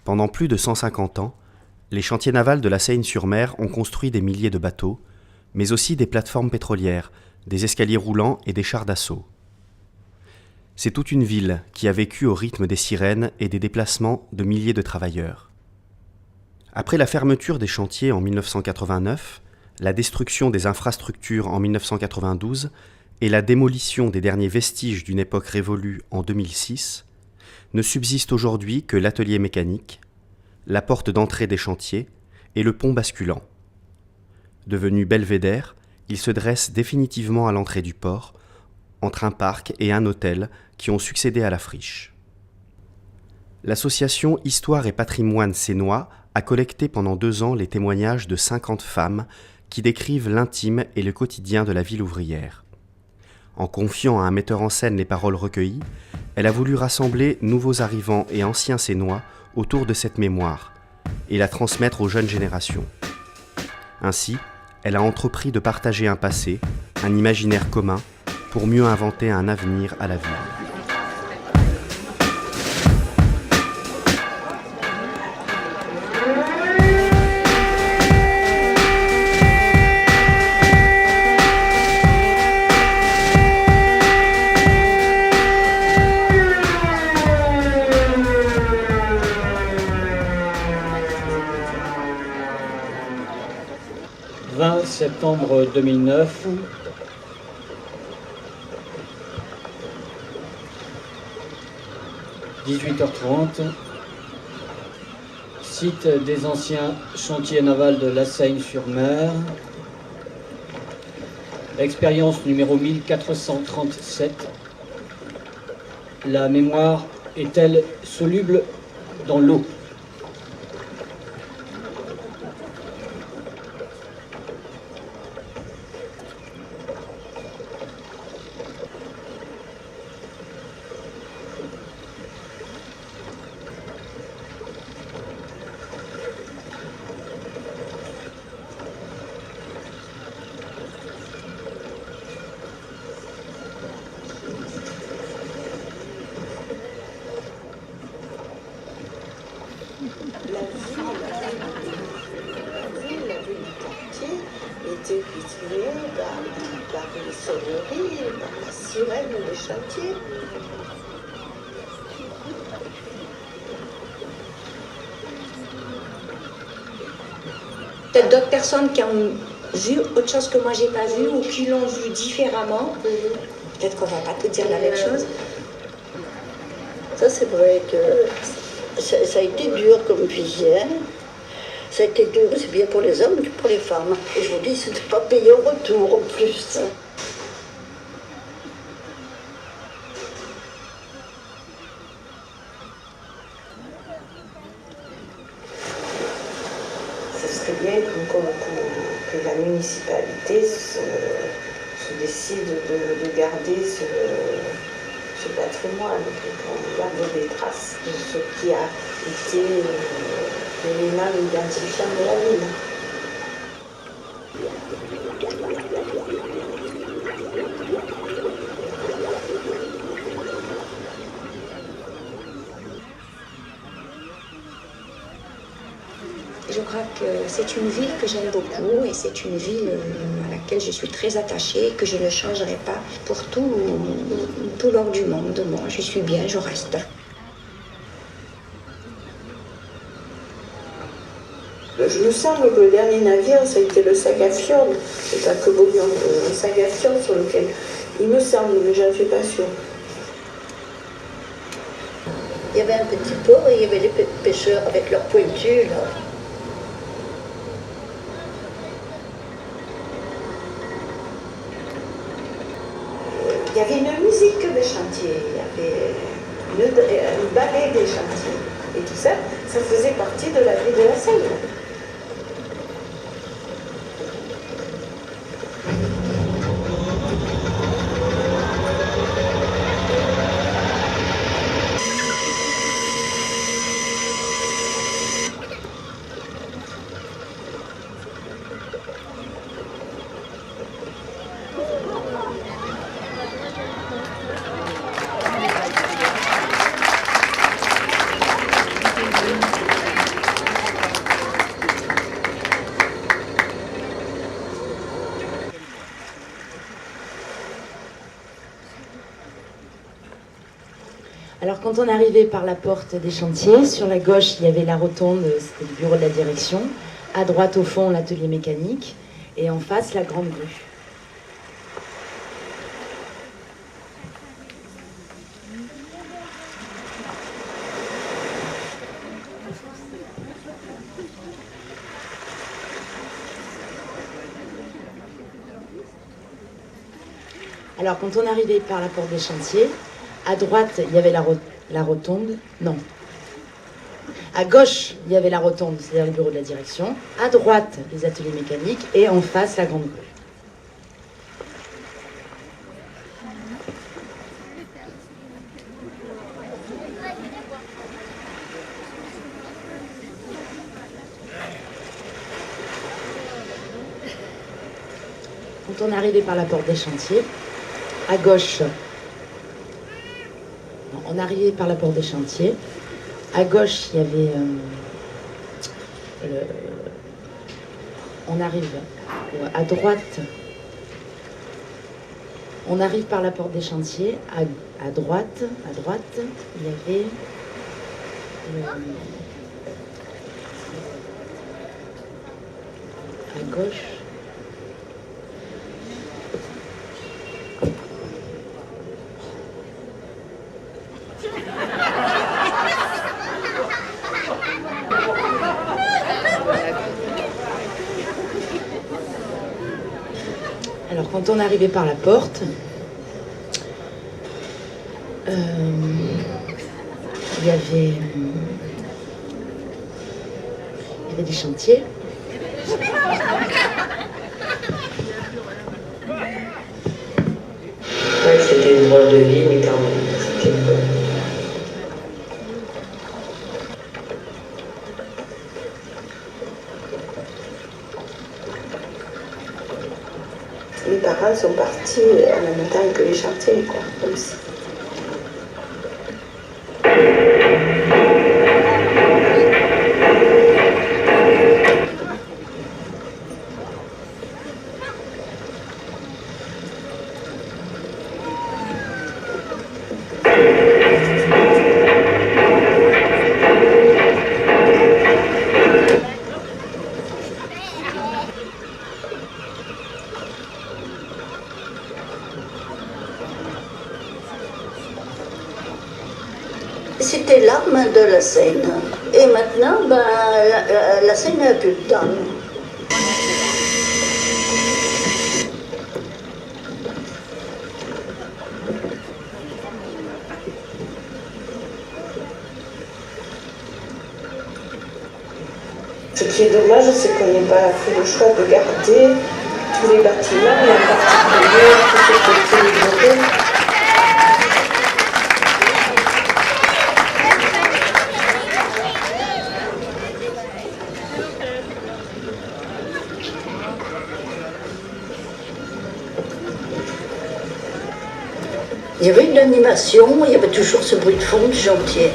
Pendant plus de 150 ans, les chantiers navals de la Seine-sur-Mer ont construit des milliers de bateaux, mais aussi des plateformes pétrolières, des escaliers roulants et des chars d'assaut. C'est toute une ville qui a vécu au rythme des sirènes et des déplacements de milliers de travailleurs. Après la fermeture des chantiers en 1989, la destruction des infrastructures en 1992 et la démolition des derniers vestiges d'une époque révolue en 2006, ne subsiste aujourd'hui que l'atelier mécanique, la porte d'entrée des chantiers et le pont basculant. Devenu belvédère, il se dresse définitivement à l'entrée du port, entre un parc et un hôtel qui ont succédé à la friche. L'association Histoire et Patrimoine Sénois a collecté pendant 2 ans les témoignages de 50 femmes qui décrivent l'intime et le quotidien de la ville ouvrière. En confiant à un metteur en scène les paroles recueillies, elle a voulu rassembler nouveaux arrivants et anciens Sénois autour de cette mémoire et la transmettre aux jeunes générations. Ainsi, elle a entrepris de partager un passé, un imaginaire commun, pour mieux inventer un avenir à la ville. Septembre 2009. – 18h30. Site des anciens chantiers navals de la Seine-sur-Mer. Expérience numéro 1437. La mémoire est-elle soluble dans l'eau ? Était cultivée par les sonneries, par la sirène des chantiers. Peut-être d'autres personnes qui ont vu autre chose que moi j'ai pas vu ou qui l'ont vu différemment. Peut-être qu'on va pas tout dire la même chose. Ça, c'est vrai que ça a été dur comme vie. Hein. Ça a été dur, c'est bien pour les hommes que pour les femmes. Et je vous dis, c'était pas payé au retour en plus. Ça serait bien que la municipalité se décide de garder ce patrimoine, qu'on garde des traces de ce qui a été l'élément identifiant de la ville. Je crois que c'est une ville que j'aime beaucoup et c'est une ville à laquelle je suis très attachée et que je ne changerai pas pour tout l'or du monde. Moi, je suis bien, je reste. Je me semble que le dernier navire, ça a été le Sagafjord. C'est un cobolion, le Sagafjord sur lequel, il me semble, mais je ne suis pas sûre. Il y avait un petit port et il y avait les pêcheurs avec leurs pointus, là. Il y avait une musique des chantiers, il y avait une ballet des chantiers. Et tout ça, ça faisait partie de la vie de la Seine. quand on arrivait par la porte des chantiers, sur la gauche, il y avait la rotonde, c'était le bureau de la direction. À droite, au fond, l'atelier mécanique. Et en face, la grande grue. Alors, quand on arrivait par la porte des chantiers, à droite, il y avait la rotonde. Non. À gauche, il y avait la rotonde, c'est-à-dire le bureau de la direction. À droite, les ateliers mécaniques. Et en face, la grande grue. Quand on arrivait par la porte des chantiers, à gauche, on arrivait par la porte des chantiers. À gauche, il y avait on arrive à droite. On arrive par la porte des chantiers. À droite, il y avait à gauche. Alors quand on arrivait par la porte, il y avait des chantiers. Ouais, c'était une drôle de vie, mais quand même, c'était cool. Les parents sont partis en même temps que les chantiers, quoi, comme si. C'était l'arme de la Seine. Et maintenant, la Seine n'a plus de temps. Ce qui est dommage, c'est qu'on n'ait pas fait le choix de garder tous les bâtiments, et en particulier tout ce qui était les bureaux. Il y avait une animation, il y avait toujours ce bruit de fond du chantier.